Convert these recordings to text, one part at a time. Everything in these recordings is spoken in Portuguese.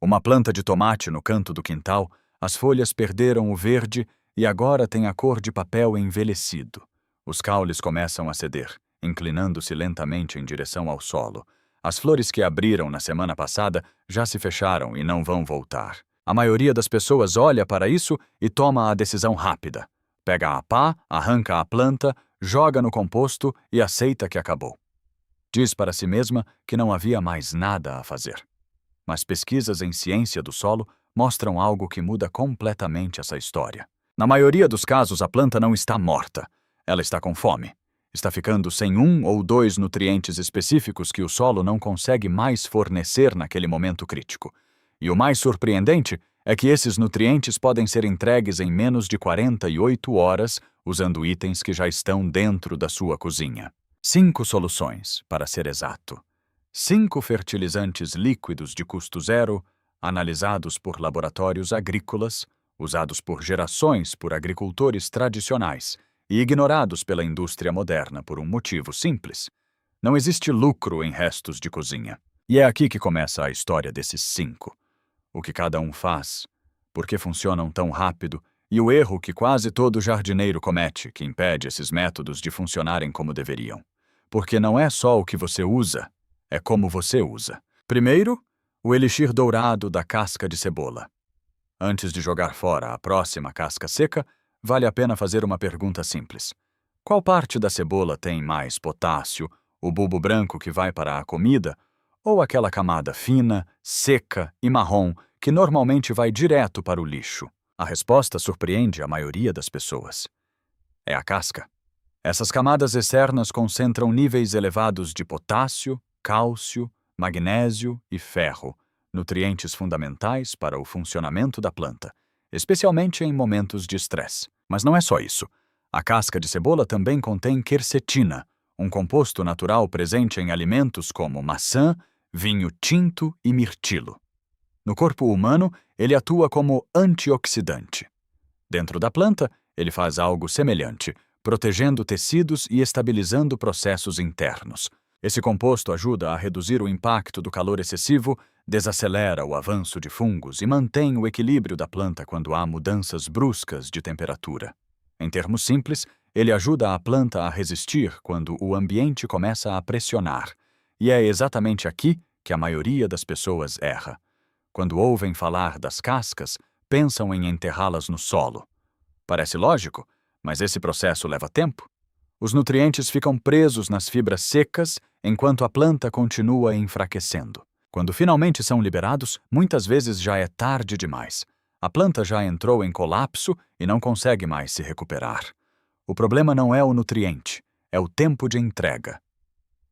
Uma planta de tomate no canto do quintal, as folhas perderam o verde e agora tem a cor de papel envelhecido. Os caules começam a ceder, inclinando-se lentamente em direção ao solo. As flores que abriram na semana passada já se fecharam e não vão voltar. A maioria das pessoas olha para isso e toma a decisão rápida. Pega a pá, arranca a planta, joga no composto e aceita que acabou. Diz para si mesma que não havia mais nada a fazer. Mas pesquisas em ciência do solo mostram algo que muda completamente essa história. Na maioria dos casos, a planta não está morta. Ela está com fome. Está ficando sem um ou dois nutrientes específicos que o solo não consegue mais fornecer naquele momento crítico. E o mais surpreendente é que esses nutrientes podem ser entregues em menos de 48 horas usando itens que já estão dentro da sua cozinha. 5 soluções, para ser exato. 5 fertilizantes líquidos de custo zero, analisados por laboratórios agrícolas, usados por gerações por agricultores tradicionais e ignorados pela indústria moderna por um motivo simples. Não existe lucro em restos de cozinha. E é aqui que começa a história desses 5. O que cada um faz, por que funcionam tão rápido e o erro que quase todo jardineiro comete que impede esses métodos de funcionarem como deveriam. Porque não é só o que você usa, é como você usa. Primeiro, o elixir dourado da casca de cebola. Antes de jogar fora a próxima casca seca, vale a pena fazer uma pergunta simples. Qual parte da cebola tem mais potássio, o bulbo branco que vai para a comida, ou aquela camada fina, seca e marrom que normalmente vai direto para o lixo? A resposta surpreende a maioria das pessoas. É a casca. Essas camadas externas concentram níveis elevados de potássio, cálcio, magnésio e ferro, nutrientes fundamentais para o funcionamento da planta, especialmente em momentos de estresse. Mas não é só isso. A casca de cebola também contém quercetina, um composto natural presente em alimentos como maçã, vinho tinto e mirtilo. No corpo humano, ele atua como antioxidante. Dentro da planta, ele faz algo semelhante, protegendo tecidos e estabilizando processos internos. Esse composto ajuda a reduzir o impacto do calor excessivo, desacelera o avanço de fungos e mantém o equilíbrio da planta quando há mudanças bruscas de temperatura. Em termos simples, ele ajuda a planta a resistir quando o ambiente começa a pressionar. E é exatamente aqui que a maioria das pessoas erra. Quando ouvem falar das cascas, pensam em enterrá-las no solo. Parece lógico, mas esse processo leva tempo. Os nutrientes ficam presos nas fibras secas enquanto a planta continua enfraquecendo. Quando finalmente são liberados, muitas vezes já é tarde demais. A planta já entrou em colapso e não consegue mais se recuperar. O problema não é o nutriente, é o tempo de entrega.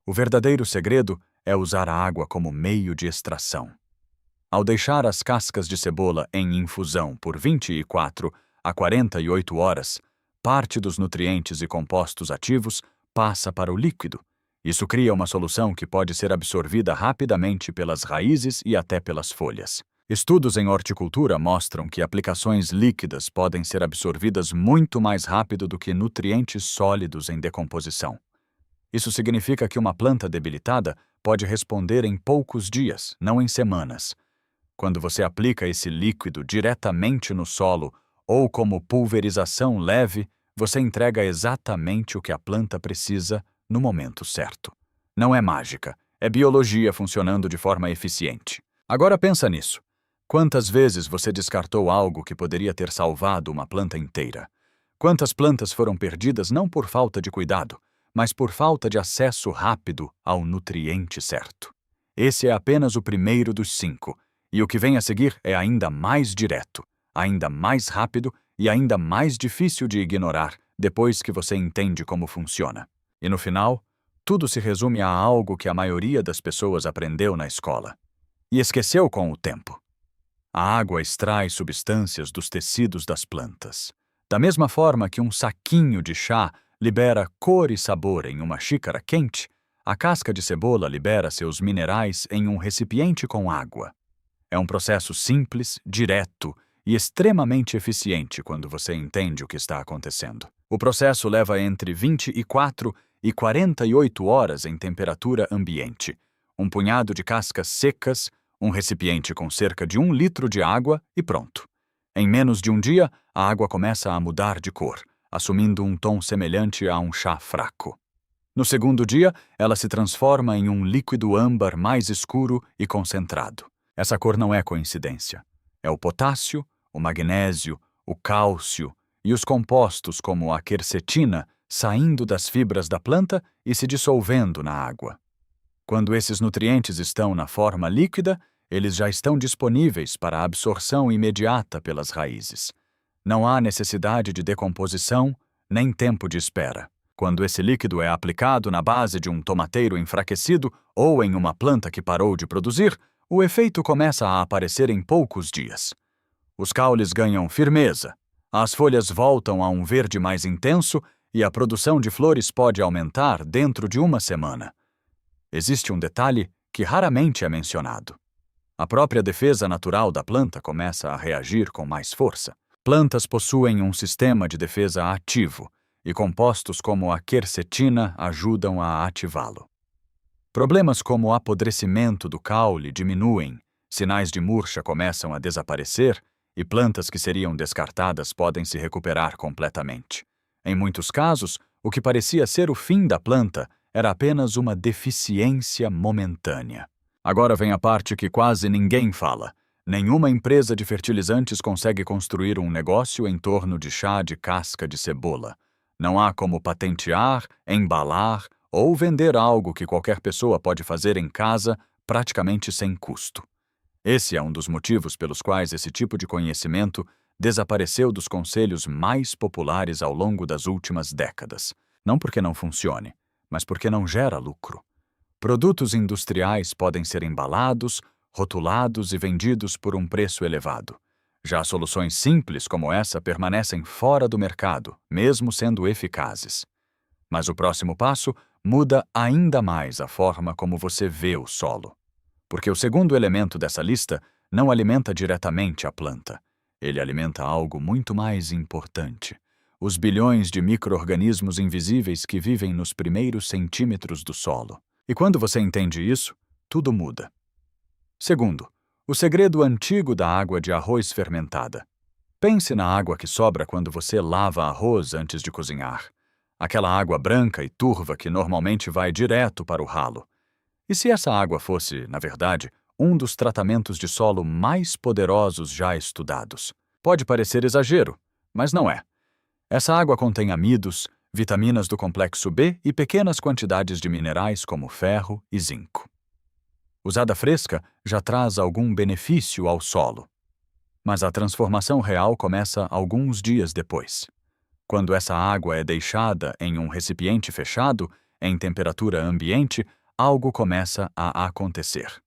O verdadeiro segredo é usar a água como meio de extração. Ao deixar as cascas de cebola em infusão por 24 a 48 horas, parte dos nutrientes e compostos ativos passa para o líquido. Isso cria uma solução que pode ser absorvida rapidamente pelas raízes e até pelas folhas. Estudos em horticultura mostram que aplicações líquidas podem ser absorvidas muito mais rápido do que nutrientes sólidos em decomposição. Isso significa que uma planta debilitada pode responder em poucos dias, não em semanas. Quando você aplica esse líquido diretamente no solo ou como pulverização leve, você entrega exatamente o que a planta precisa no momento certo. Não é mágica, é biologia funcionando de forma eficiente. Agora pensa nisso. Quantas vezes você descartou algo que poderia ter salvado uma planta inteira? Quantas plantas foram perdidas não por falta de cuidado, mas por falta de acesso rápido ao nutriente certo? Esse é apenas o primeiro dos 5, e o que vem a seguir é ainda mais direto, ainda mais rápido e ainda mais difícil de ignorar depois que você entende como funciona. E no final, tudo se resume a algo que a maioria das pessoas aprendeu na escola e esqueceu com o tempo. A água extrai substâncias dos tecidos das plantas. Da mesma forma que um saquinho de chá libera cor e sabor em uma xícara quente, a casca de cebola libera seus minerais em um recipiente com água. É um processo simples, direto e extremamente eficiente quando você entende o que está acontecendo. O processo leva entre 24 e 48 horas em temperatura ambiente. Um punhado de cascas secas, um recipiente com cerca de 1 litro de água e pronto. Em menos de um dia, a água começa a mudar de cor, assumindo um tom semelhante a um chá fraco. No segundo dia, ela se transforma em um líquido âmbar mais escuro e concentrado. Essa cor não é coincidência. É o potássio, o magnésio, o cálcio e os compostos como a quercetina saindo das fibras da planta e se dissolvendo na água. Quando esses nutrientes estão na forma líquida, eles já estão disponíveis para a absorção imediata pelas raízes. Não há necessidade de decomposição, nem tempo de espera. Quando esse líquido é aplicado na base de um tomateiro enfraquecido ou em uma planta que parou de produzir, o efeito começa a aparecer em poucos dias. Os caules ganham firmeza, as folhas voltam a um verde mais intenso e a produção de flores pode aumentar dentro de uma semana. Existe um detalhe que raramente é mencionado. A própria defesa natural da planta começa a reagir com mais força. Plantas possuem um sistema de defesa ativo, e compostos como a quercetina ajudam a ativá-lo. Problemas como o apodrecimento do caule diminuem, sinais de murcha começam a desaparecer e plantas que seriam descartadas podem se recuperar completamente. Em muitos casos, o que parecia ser o fim da planta era apenas uma deficiência momentânea. Agora vem a parte que quase ninguém fala. Nenhuma empresa de fertilizantes consegue construir um negócio em torno de chá de casca de cebola. Não há como patentear, embalar ou vender algo que qualquer pessoa pode fazer em casa praticamente sem custo. Esse é um dos motivos pelos quais esse tipo de conhecimento desapareceu dos conselhos mais populares ao longo das últimas décadas. Não porque não funcione, mas porque não gera lucro. Produtos industriais podem ser embalados, rotulados e vendidos por um preço elevado. Já soluções simples como essa permanecem fora do mercado, mesmo sendo eficazes. Mas o próximo passo muda ainda mais a forma como você vê o solo. Porque o segundo elemento dessa lista não alimenta diretamente a planta. Ele alimenta algo muito mais importante: os bilhões de micro-organismos invisíveis que vivem nos primeiros centímetros do solo. E quando você entende isso, tudo muda. Segundo, o segredo antigo da água de arroz fermentada. Pense na água que sobra quando você lava arroz antes de cozinhar. Aquela água branca e turva que normalmente vai direto para o ralo. E se essa água fosse, na verdade, um dos tratamentos de solo mais poderosos já estudados? Pode parecer exagero, mas não é. Essa água contém amidos, vitaminas do complexo B e pequenas quantidades de minerais como ferro e zinco. Usada fresca, já traz algum benefício ao solo. Mas a transformação real começa alguns dias depois. Quando essa água é deixada em um recipiente fechado, em temperatura ambiente, algo começa a acontecer.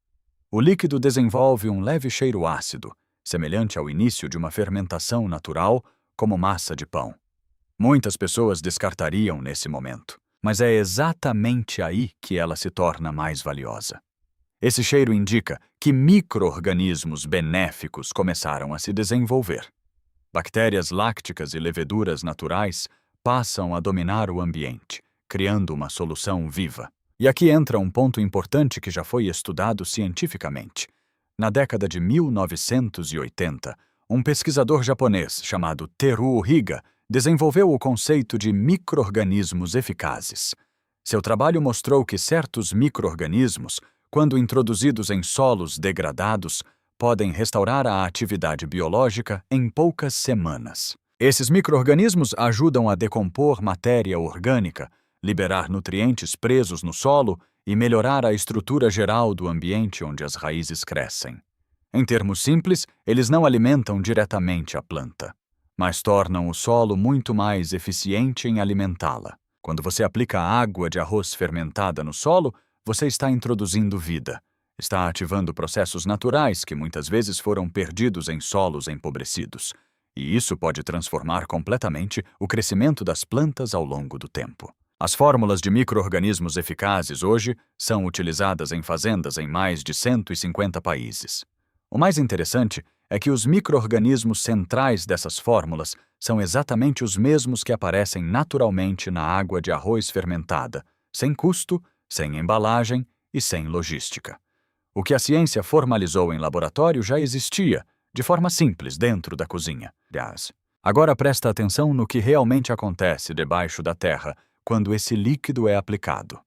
O líquido desenvolve um leve cheiro ácido, semelhante ao início de uma fermentação natural, como massa de pão. Muitas pessoas descartariam nesse momento, mas é exatamente aí que ela se torna mais valiosa. Esse cheiro indica que micro-organismos benéficos começaram a se desenvolver. Bactérias lácticas e leveduras naturais passam a dominar o ambiente, criando uma solução viva. E aqui entra um ponto importante que já foi estudado cientificamente. Na década de 1980, um pesquisador japonês chamado Teruo Higa desenvolveu o conceito de micro-organismos eficazes. Seu trabalho mostrou que certos micro-organismos, quando introduzidos em solos degradados, podem restaurar a atividade biológica em poucas semanas. Esses micro-organismos ajudam a decompor matéria orgânica, liberar nutrientes presos no solo e melhorar a estrutura geral do ambiente onde as raízes crescem. Em termos simples, eles não alimentam diretamente a planta, mas tornam o solo muito mais eficiente em alimentá-la. Quando você aplica água de arroz fermentada no solo, você está introduzindo vida. Está ativando processos naturais que muitas vezes foram perdidos em solos empobrecidos. E isso pode transformar completamente o crescimento das plantas ao longo do tempo. As fórmulas de micro-organismos eficazes hoje são utilizadas em fazendas em mais de 150 países. O mais interessante é que os micro-organismos centrais dessas fórmulas são exatamente os mesmos que aparecem naturalmente na água de arroz fermentada, sem custo, sem embalagem e sem logística. O que a ciência formalizou em laboratório já existia, de forma simples, dentro da cozinha. Agora presta atenção no que realmente acontece debaixo da terra quando esse líquido é aplicado.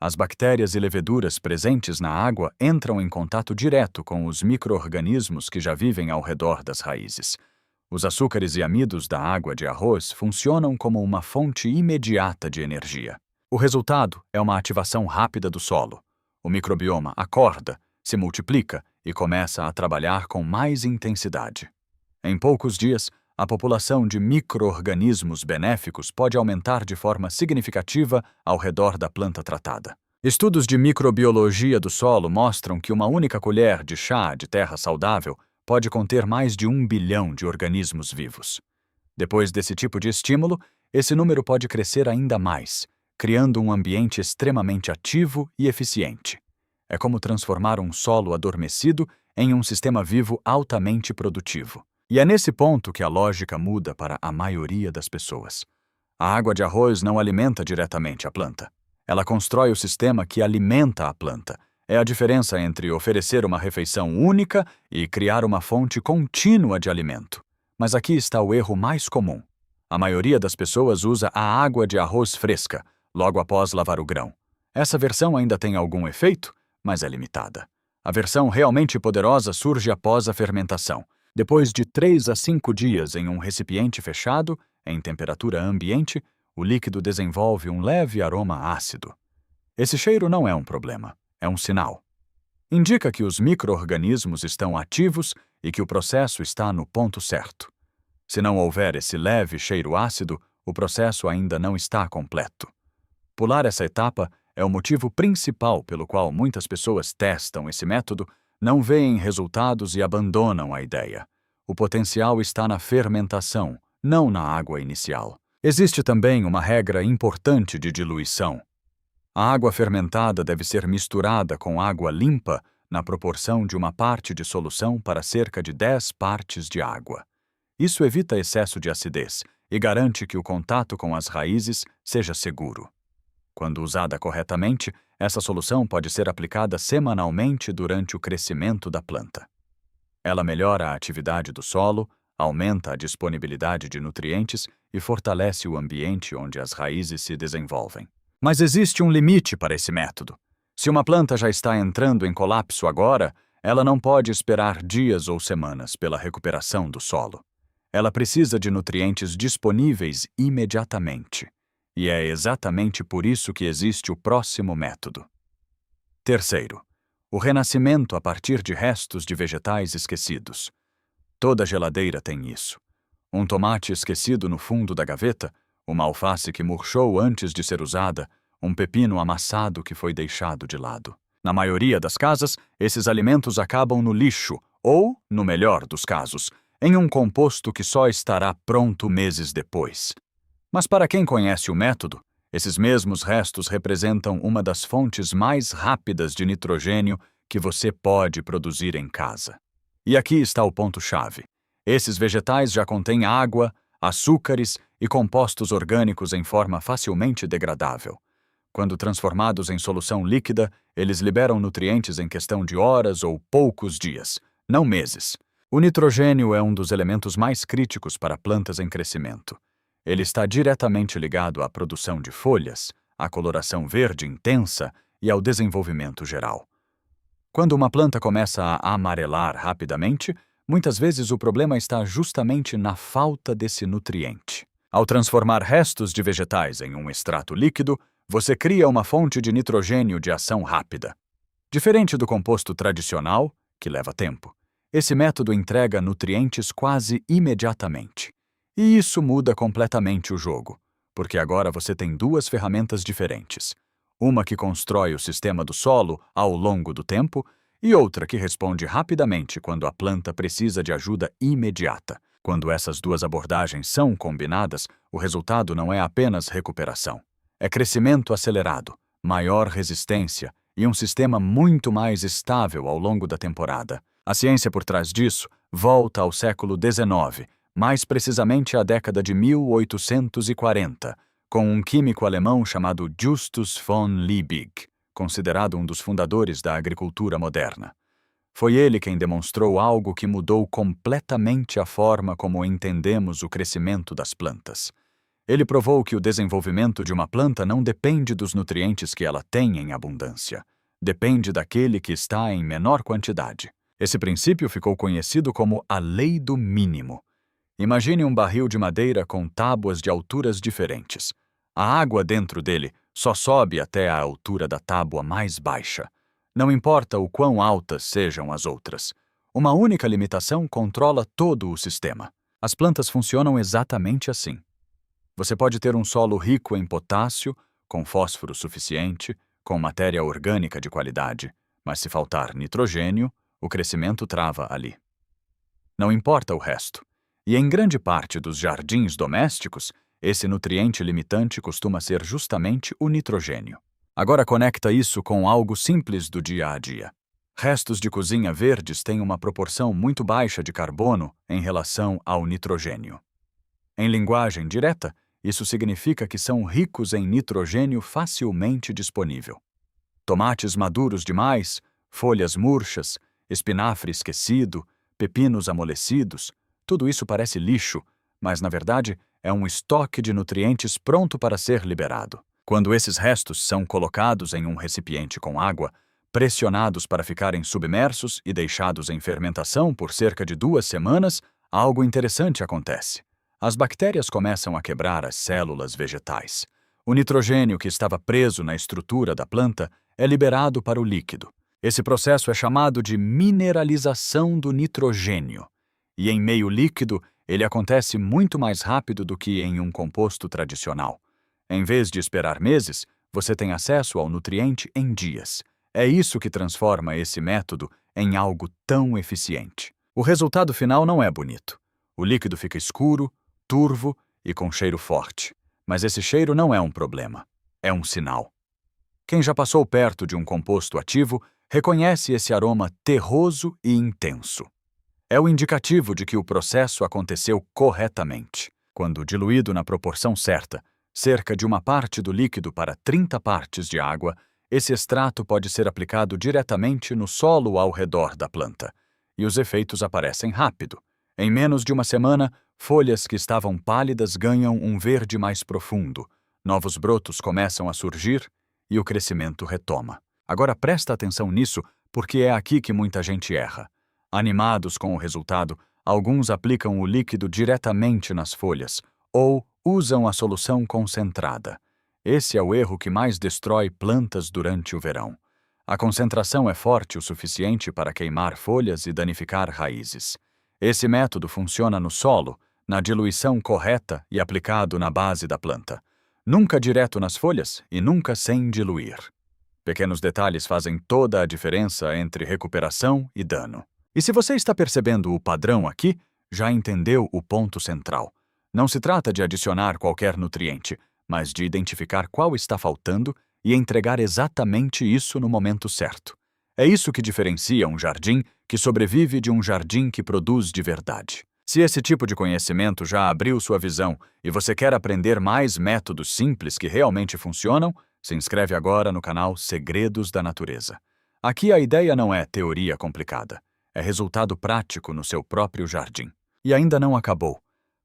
As bactérias e leveduras presentes na água entram em contato direto com os micro-organismos que já vivem ao redor das raízes. Os açúcares e amidos da água de arroz funcionam como uma fonte imediata de energia. O resultado é uma ativação rápida do solo. O microbioma acorda, se multiplica e começa a trabalhar com mais intensidade. Em poucos dias, a população de micro-organismos benéficos pode aumentar de forma significativa ao redor da planta tratada. Estudos de microbiologia do solo mostram que uma única colher de chá de terra saudável pode conter mais de 1 bilhão de organismos vivos. Depois desse tipo de estímulo, esse número pode crescer ainda mais, criando um ambiente extremamente ativo e eficiente. É como transformar um solo adormecido em um sistema vivo altamente produtivo. E é nesse ponto que a lógica muda para a maioria das pessoas. A água de arroz não alimenta diretamente a planta. Ela constrói o sistema que alimenta a planta. É a diferença entre oferecer uma refeição única e criar uma fonte contínua de alimento. Mas aqui está o erro mais comum. A maioria das pessoas usa a água de arroz fresca, logo após lavar o grão. Essa versão ainda tem algum efeito, mas é limitada. A versão realmente poderosa surge após a fermentação. Depois de 3 a 5 dias em um recipiente fechado, em temperatura ambiente, o líquido desenvolve um leve aroma ácido. Esse cheiro não é um problema, é um sinal. Indica que os micro-organismos estão ativos e que o processo está no ponto certo. Se não houver esse leve cheiro ácido, o processo ainda não está completo. Pular essa etapa é o motivo principal pelo qual muitas pessoas testam esse método, não veem resultados e abandonam a ideia. O potencial está na fermentação, não na água inicial. Existe também uma regra importante de diluição. A água fermentada deve ser misturada com água limpa na proporção de 1 parte de solução para cerca de 10 partes de água. Isso evita excesso de acidez e garante que o contato com as raízes seja seguro. Quando usada corretamente, essa solução pode ser aplicada semanalmente durante o crescimento da planta. Ela melhora a atividade do solo, aumenta a disponibilidade de nutrientes e fortalece o ambiente onde as raízes se desenvolvem. Mas existe um limite para esse método. Se uma planta já está entrando em colapso agora, ela não pode esperar dias ou semanas pela recuperação do solo. Ela precisa de nutrientes disponíveis imediatamente. E é exatamente por isso que existe o próximo método. Terceiro, o renascimento a partir de restos de vegetais esquecidos. Toda geladeira tem isso. Um tomate esquecido no fundo da gaveta, uma alface que murchou antes de ser usada, um pepino amassado que foi deixado de lado. Na maioria das casas, esses alimentos acabam no lixo ou, no melhor dos casos, em um composto que só estará pronto meses depois. Mas para quem conhece o método, esses mesmos restos representam uma das fontes mais rápidas de nitrogênio que você pode produzir em casa. E aqui está o ponto-chave. Esses vegetais já contêm água, açúcares e compostos orgânicos em forma facilmente degradável. Quando transformados em solução líquida, eles liberam nutrientes em questão de horas ou poucos dias, não meses. O nitrogênio é um dos elementos mais críticos para plantas em crescimento. Ele está diretamente ligado à produção de folhas, à coloração verde intensa e ao desenvolvimento geral. Quando uma planta começa a amarelar rapidamente, muitas vezes o problema está justamente na falta desse nutriente. Ao transformar restos de vegetais em um extrato líquido, você cria uma fonte de nitrogênio de ação rápida. Diferente do composto tradicional, que leva tempo, esse método entrega nutrientes quase imediatamente. E isso muda completamente o jogo, porque agora você tem 2 ferramentas diferentes. Uma que constrói o sistema do solo ao longo do tempo e outra que responde rapidamente quando a planta precisa de ajuda imediata. Quando essas 2 abordagens são combinadas, o resultado não é apenas recuperação. É crescimento acelerado, maior resistência e um sistema muito mais estável ao longo da temporada. A ciência por trás disso volta ao século XIX, mais precisamente à década de 1840, com um químico alemão chamado Justus von Liebig. considerado um dos fundadores da agricultura moderna. Foi ele quem demonstrou algo que mudou completamente a forma como entendemos o crescimento das plantas. Ele provou que o desenvolvimento de uma planta não depende dos nutrientes que ela tem em abundância. Depende daquele que está em menor quantidade. Esse princípio ficou conhecido como a lei do mínimo. Imagine um barril de madeira com tábuas de alturas diferentes. A água dentro dele só sobe até a altura da tábua mais baixa. Não importa o quão altas sejam as outras. Uma única limitação controla todo o sistema. As plantas funcionam exatamente assim. Você pode ter um solo rico em potássio, com fósforo suficiente, com matéria orgânica de qualidade, mas se faltar nitrogênio, o crescimento trava ali. Não importa o resto. E em grande parte dos jardins domésticos, esse nutriente limitante costuma ser justamente o nitrogênio. Agora conecta isso com algo simples do dia a dia. Restos de cozinha verdes têm uma proporção muito baixa de carbono em relação ao nitrogênio. Em linguagem direta, isso significa que são ricos em nitrogênio facilmente disponível. Tomates maduros demais, folhas murchas, espinafre esquecido, pepinos amolecidos, tudo isso parece lixo, mas na verdade é um estoque de nutrientes pronto para ser liberado. Quando esses restos são colocados em um recipiente com água, pressionados para ficarem submersos e deixados em fermentação por cerca de 2 semanas, algo interessante acontece. As bactérias começam a quebrar as células vegetais. O nitrogênio que estava preso na estrutura da planta é liberado para o líquido. Esse processo é chamado de mineralização do nitrogênio. E em meio líquido, ele acontece muito mais rápido do que em um composto tradicional. Em vez de esperar meses, você tem acesso ao nutriente em dias. É isso que transforma esse método em algo tão eficiente. O resultado final não é bonito. O líquido fica escuro, turvo e com cheiro forte. Mas esse cheiro não é um problema. É um sinal. Quem já passou perto de um composto ativo reconhece esse aroma terroso e intenso. É o indicativo de que o processo aconteceu corretamente. Quando diluído na proporção certa, cerca de 1 parte do líquido para 30 partes de água, esse extrato pode ser aplicado diretamente no solo ao redor da planta. E os efeitos aparecem rápido. Em menos de 1 semana, folhas que estavam pálidas ganham um verde mais profundo, novos brotos começam a surgir e o crescimento retoma. Agora presta atenção nisso, porque é aqui que muita gente erra. Animados com o resultado, alguns aplicam o líquido diretamente nas folhas ou usam a solução concentrada. Esse é o erro que mais destrói plantas durante o verão. A concentração é forte o suficiente para queimar folhas e danificar raízes. Esse método funciona no solo, na diluição correta e aplicado na base da planta. Nunca direto nas folhas e nunca sem diluir. Pequenos detalhes fazem toda a diferença entre recuperação e dano. E se você está percebendo o padrão aqui, já entendeu o ponto central. Não se trata de adicionar qualquer nutriente, mas de identificar qual está faltando e entregar exatamente isso no momento certo. É isso que diferencia um jardim que sobrevive de um jardim que produz de verdade. Se esse tipo de conhecimento já abriu sua visão e você quer aprender mais métodos simples que realmente funcionam, se inscreve agora no canal Segredos da Natureza. Aqui a ideia não é teoria complicada. É resultado prático no seu próprio jardim. E ainda não acabou,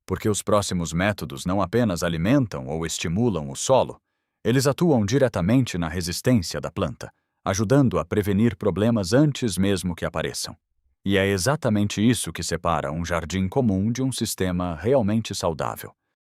porque os próximos métodos não apenas alimentam ou estimulam o solo, eles atuam diretamente na resistência da planta, ajudando a prevenir problemas antes mesmo que apareçam. E é exatamente isso que separa um jardim comum de um sistema realmente saudável.